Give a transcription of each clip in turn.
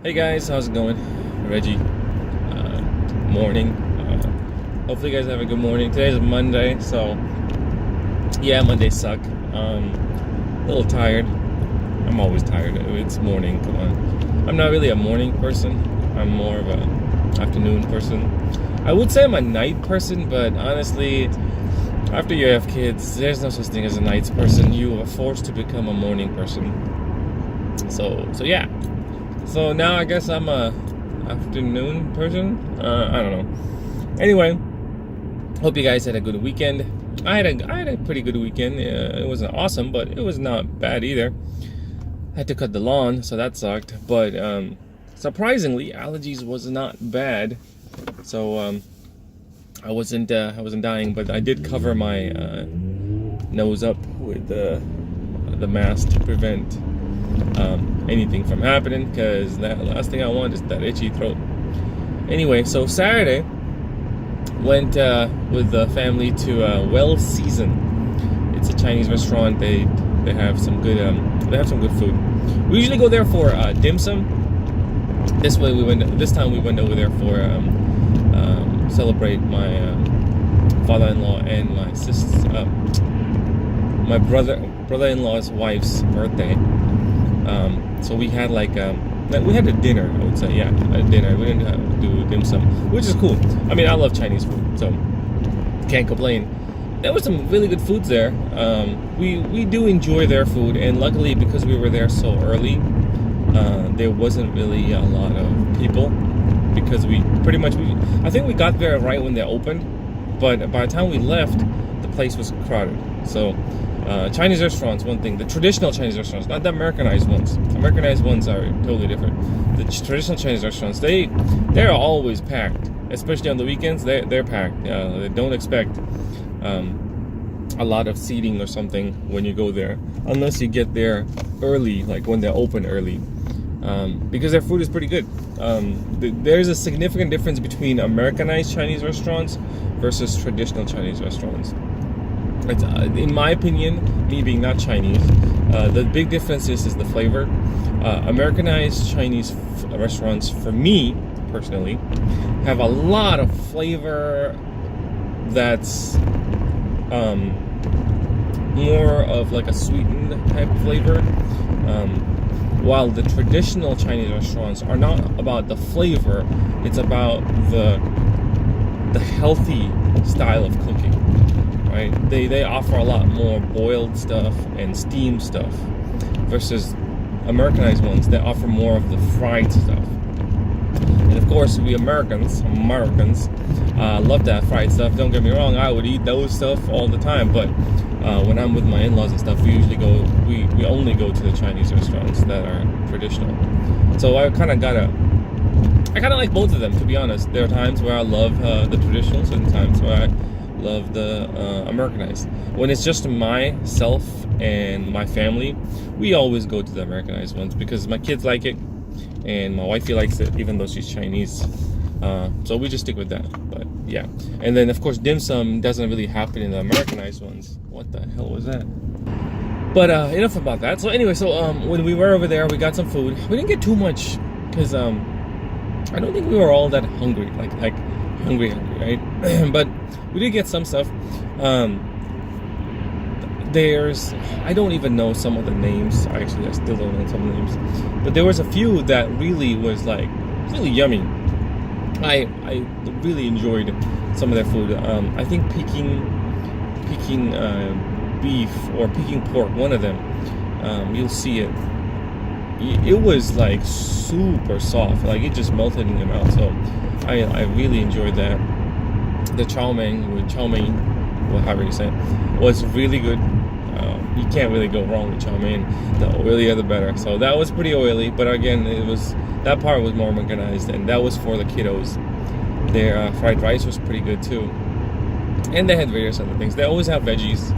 Hey guys, how's it going? Reggie. Morning. Hopefully you guys have a good morning. Today's Monday, so yeah, Mondays suck. A little tired. I'm always tired. It's morning. Come on. I'm not really a morning person. I'm more of a afternoon person. I would say I'm a night person, but honestly, after you have kids, there's no such thing as a night person. You are forced to become a morning person. So yeah. So now I guess I'm a afternoon person. I don't know. Anyway, hope you guys had a good weekend. I had a pretty good weekend. It wasn't awesome, but it was not bad either. I had to cut the lawn, so that sucked. But surprisingly, allergies was not bad. So I wasn't dying, but I did cover my nose up with the mask to prevent anything from happening, because the last thing I want is that itchy throat. Anyway, so Saturday went with the family to Well Season. It's a Chinese restaurant. They have some good food. We usually go there for dim sum. This time we went over there for celebrate my father-in-law and my sister, my brother-in-law's wife's birthday. So we had we had a dinner, I would say. Yeah, a dinner. We didn't do dim sum, which is cool. I mean, I love Chinese food, so can't complain. There was some really good foods there. We do enjoy their food, and luckily because we were there so early, there wasn't really a lot of people, because I think we got there right when they opened, but by the time we left, the place was crowded. So Chinese restaurants, one thing, the traditional Chinese restaurants, not the Americanized ones. Americanized ones are totally different. The traditional Chinese restaurants, they're always packed, especially on the weekends. They're packed. They don't expect a lot of seating or something when you go there, unless you get there early, like when they're open early, because their food is pretty good. There's a significant difference between Americanized Chinese restaurants versus traditional Chinese restaurants. In my opinion, me being not Chinese, the big difference is the flavor. Americanized Chinese restaurants, for me personally, have a lot of flavor that's more of like a sweetened type flavor, while the traditional Chinese restaurants are not about the flavor. It's about the healthy style of cooking. Right? They offer a lot more boiled stuff and steamed stuff versus Americanized ones that offer more of the fried stuff. And of course, we Americans love that fried stuff. Don't get me wrong, I would eat those stuff all the time. But when I'm with my in-laws and stuff, we only go to the Chinese restaurants that are traditional. So I kind of like both of them, to be honest. There are times where I love the traditionals, and times where I love the Americanized. When it's just myself and my family, we always go to the Americanized ones because my kids like it and my wifey likes it, even though she's Chinese. So we just stick with that. But yeah, and then of course dim sum doesn't really happen in the Americanized ones. What the hell was that? But enough about that. So anyway, when we were over there, we got some food. We didn't get too much because I don't think we were all that hungry, like hungry, right? But we did get some stuff. I don't even know some of the names. Actually, I still don't know some of the names. But there was a few that really was like really yummy. I really enjoyed some of their food. I think Peking beef or Peking pork, one of them. You'll see it. It was like super soft, like it just melted in your mouth. So I really enjoyed that. The chow mein, however you say it, was really good. You can't really go wrong with chow mein. The oilier the better. So that was pretty oily, but again, that part was more Americanized, and that was for the kiddos. Their fried rice was pretty good too, and they had various other things. They always have veggies.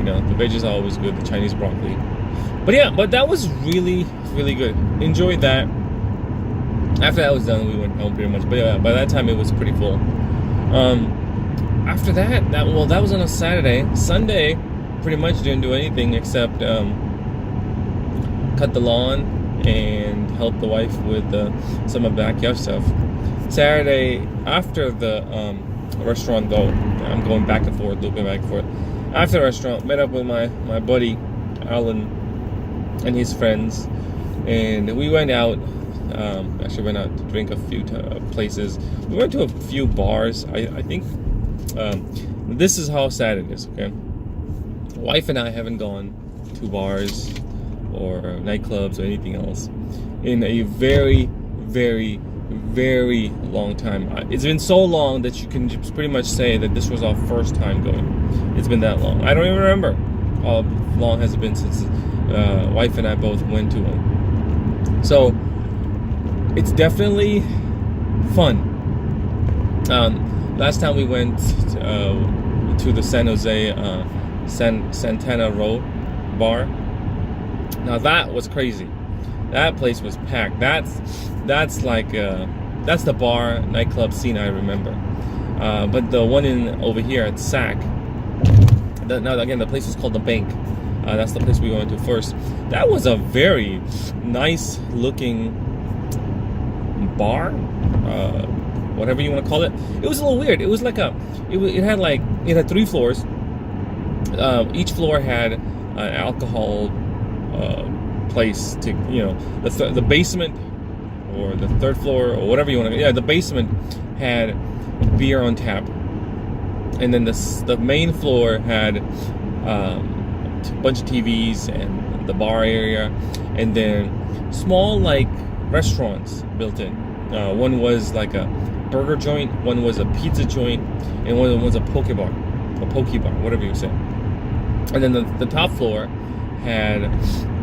The veggies are always good. The Chinese broccoli. But that was really, really good. Enjoyed that. After that was done, we went home pretty much. But yeah, by that time it was pretty full. After that was on a Saturday. Sunday, pretty much didn't do anything except cut the lawn and help the wife with some of the backyard stuff. Saturday, after the restaurant though, I'm going back and forth, looping back and forth. After the restaurant, met up with my buddy Alan and his friends, and we went out. Actually went out to drink a few places. We went to a few bars. I think this is how sad it is, okay? Wife and I haven't gone to bars or nightclubs or anything else in a very, very, very long time. It's been so long that you can just pretty much say that this was our first time going. It's been that long. I don't even remember how long has it been since wife and I both went to one. So it's definitely fun. Last time we went to the San Jose Santana Row bar. Now that was crazy. That place was packed. That's like that's the bar nightclub scene I remember. But the one over here at SAC. Now again, the place was called the Bank. That's the place we went to first. That was a very nice looking bar, whatever you want to call it. It was a little weird. It was like it had 3 floors. Each floor had an alcohol place to, the basement or the 3rd floor or whatever you want to. Yeah, the basement had beer on tap, and then the main floor had a bunch of TVs and the bar area, and then small like restaurants built in. One was like a burger joint, one was a pizza joint, and one was a poke bar, whatever you say. And then the top floor had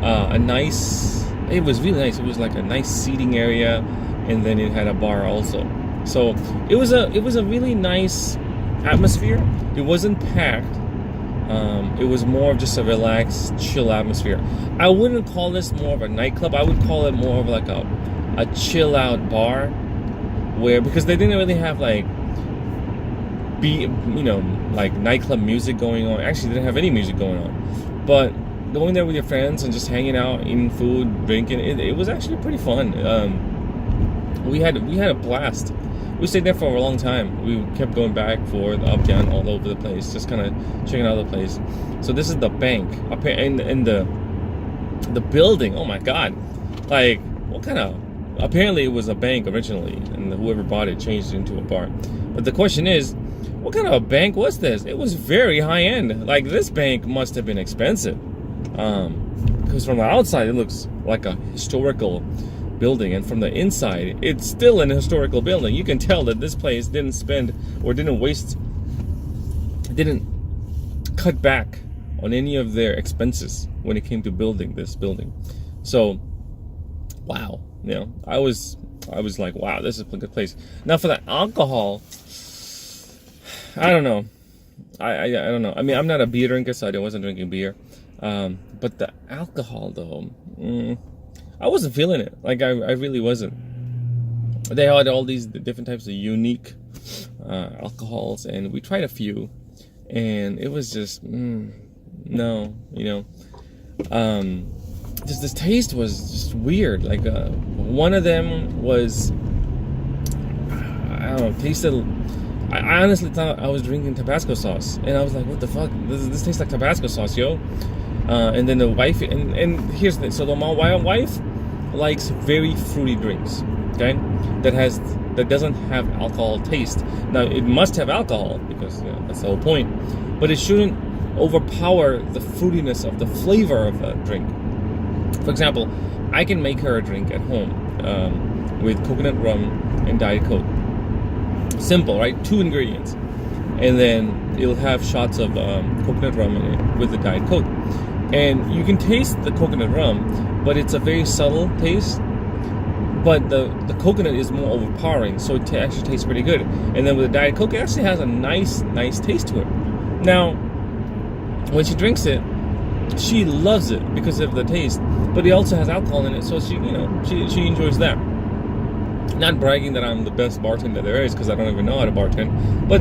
a nice. It was really nice. It was like a nice seating area, and then it had a bar also. So it was a really nice atmosphere. It wasn't packed. It was more of just a relaxed, chill atmosphere. I wouldn't call this more of a nightclub. I would call it more of like a chill out bar, because they didn't really have like like nightclub music going on. Actually, they didn't have any music going on. But going there with your friends and just hanging out, eating food, drinking, it was actually pretty fun. We had a blast. We stayed there for a long time. We kept going back, forth, up, down, all over the place, just kind of checking out the place. So this is the Bank, and the building. Oh my God! Like, what kind of? Apparently, it was a bank originally, and whoever bought it changed it into a bar. But the question is, what kind of a bank was this? It was very high end. Like, this bank must have been expensive, because from the outside it looks like a historical building, and from the inside it's still an historical building. You can tell that this place didn't cut back on any of their expenses when it came to building this building. So wow, I was like, wow, this is a good place. Now for the alcohol, I don't know. I don't know. I mean, I'm not a beer drinker, so I wasn't drinking beer. But the alcohol though, I wasn't feeling it. Like, I really wasn't. They had all these different types of unique alcohols, and we tried a few, and it was just no, just this taste was just weird. Like, one of them was, I don't know, tasted. I honestly thought I was drinking Tabasco sauce, and I was like, what the fuck? This tastes like Tabasco sauce, yo. And then the wife, and here's the thing. So my wife likes very fruity drinks, okay? That doesn't have alcohol taste. Now, it must have alcohol, because that's the whole point. But it shouldn't overpower the fruitiness of the flavor of a drink. For example, I can make her a drink at home with coconut rum and Diet Coke. Simple, right? 2 ingredients. And then it'll have shots of coconut rum in it with the Diet Coke. And you can taste the coconut rum, but it's a very subtle taste. But the coconut is more overpowering, so it actually tastes pretty good. And then with the Diet Coke, it actually has a nice taste to it. Now, when she drinks it, she loves it because of the taste. But it also has alcohol in it, so she enjoys that. Not bragging that I'm the best bartender there is, because I don't even know how to bartend. But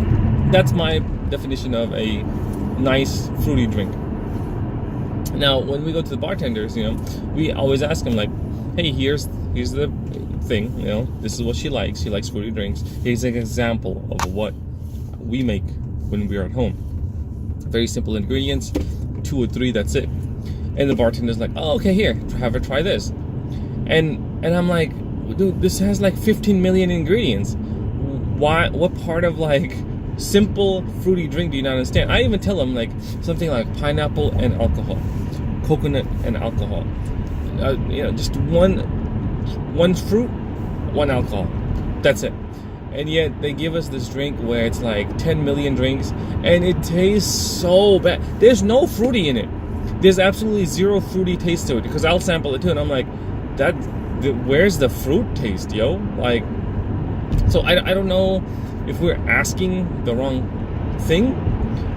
that's my definition of a nice fruity drink. Now, when we go to the bartenders, we always ask them, like, hey, here's the thing, you know, this is what she likes. She likes fruity drinks. Here's an example of what we make when we're at home. Very simple ingredients, 2 or 3, that's it. And the bartender's like, oh, okay, here, have her try this. And I'm like, dude, this has like 15 million ingredients. Why? What part of like simple fruity drink do you not understand? I even tell them like something like pineapple and alcohol, coconut and alcohol. You know, just one fruit, one alcohol. That's it. And yet they give us this drink where it's like 10 million drinks, and it tastes so bad. There's no fruity in it. There's absolutely zero fruity taste to it, because I'll sample it too, and I'm like, where's the fruit taste, yo? Like, so I don't know if we're asking the wrong thing,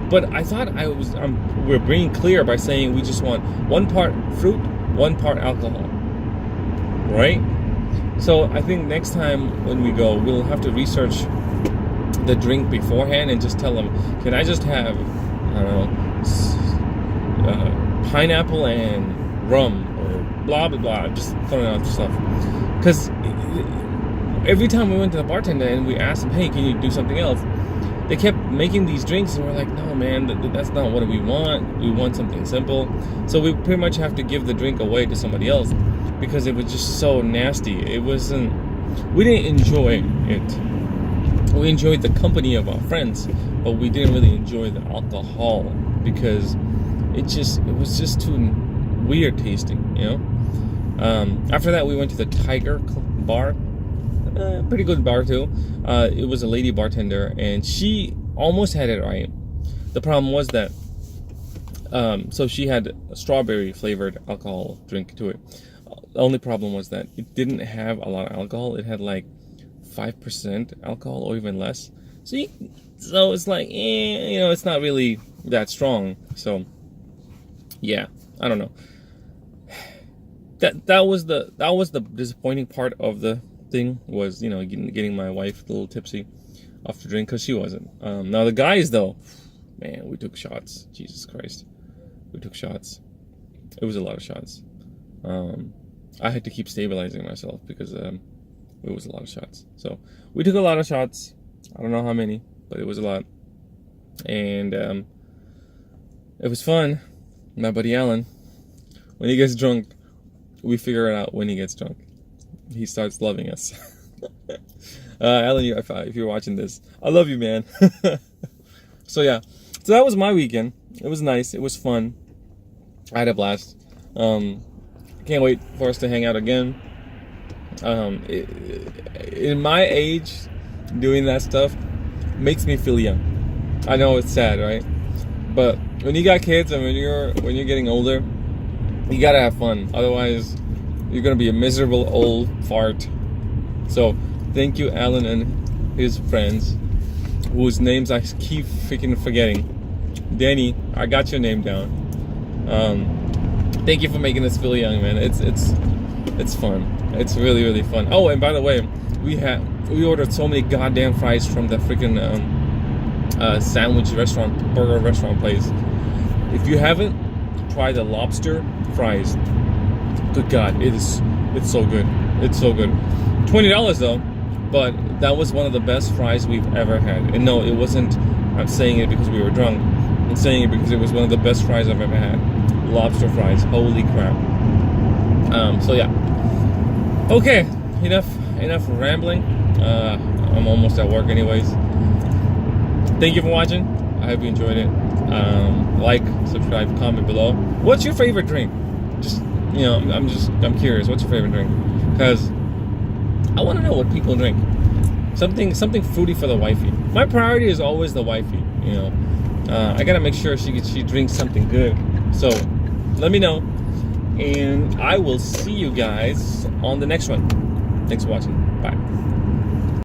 but I thought we're being clear by saying we just want 1 part fruit, 1 part alcohol, right? So I think next time when we go, we'll have to research the drink beforehand and just tell them, can I just have, I don't know, pineapple and rum or blah blah blah, just throwing out stuff. Because every time we went to the bartender and we asked him, hey, can you do something else, they kept making these drinks, and we're like, no man, that's not what we want. We want something simple. So we pretty much have to give the drink away to somebody else, because it was just so nasty. It wasn't, we didn't enjoy it. We enjoyed the company of our friends, but we didn't really enjoy the alcohol, because it was just too weird tasting, you know. After that, we went to the Tiger bar. Pretty good bar too. It was a lady bartender, and she almost had it right. The problem was that so she had a strawberry flavored alcohol drink to it. The only problem was that it didn't have a lot of alcohol. It had like 5% alcohol or even less. So it's like, you know, it's not really that strong. So yeah, I don't know. That was the disappointing part of the thing, was, you know, getting my wife a little tipsy off the drink, because she wasn't. Now the guys though, man, we took shots. Jesus Christ, we took shots. It was a lot of shots. I had to keep stabilizing myself because it was a lot of shots. So we took a lot of shots. I don't know how many, but it was a lot, and it was fun. My buddy Alan, when he gets drunk, we figure it out when he gets drunk. He starts loving us. Alan, if you're watching this, I love you, man. So yeah, so that was my weekend. It was nice. It was fun. I had a blast. Can't wait for us to hang out again. In my age, doing that stuff makes me feel young. I know it's sad, right? But when you got kids and when you're getting older, you gotta have fun. Otherwise, you're gonna be a miserable old fart. So thank you, Alan and his friends, whose names I keep freaking forgetting. Danny, I got your name down. Thank you for making us feel young, man. It's fun. It's really, really fun. Oh, and by the way, we ordered so many goddamn fries from the freaking sandwich restaurant, burger restaurant place. If you haven't, try the lobster fries. Good God, it's so good. It's so good. $20 though, but that was one of the best fries we've ever had. And no, it wasn't. I'm saying it because we were drunk. I'm saying it because it was one of the best fries I've ever had. Lobster fries. Holy crap. So yeah. Okay, enough rambling. I'm almost at work anyways. Thank you for watching. I hope you enjoyed it. Like, subscribe, comment below. What's your favorite drink? Just, you know, I'm curious. What's your favorite drink? Because I want to know what people drink. Something fruity for the wifey. My priority is always the wifey. You know, I gotta make sure she drinks something good. So let me know, and I will see you guys on the next one. Thanks for watching. Bye.